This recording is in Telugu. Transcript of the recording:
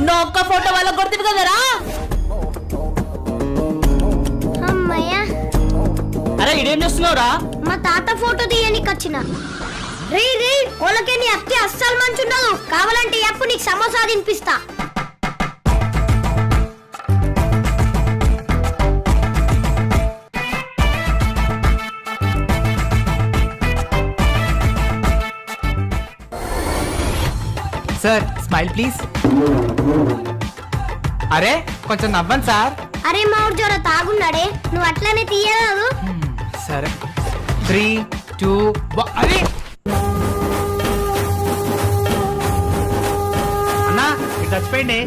ఉన్న ఒక్క ఫోటో వాళ్ళ కొడుతుంది కదరా. అమ్మయ్యా. అరే ఇదేం చేస్తున్నావురా? మా తాత ఫోటో తీయనికి వచ్చిన. రీ రీ వాళ్ళకే నీ అత్తే అస్సలు మంచుండదు. కావాలంటే ఎప్పుడు నీకు సమోసా తినిపిస్తా. Sir smile please. అరే కొంచెం నవ్వండి సార్. అరే మా ఊరు జర తాగున్నాడే, నువ్వు అట్లనే తీయరాదు. సరే 3, 2 అరే అన్నా ఇటు చచ్చిపోయింది.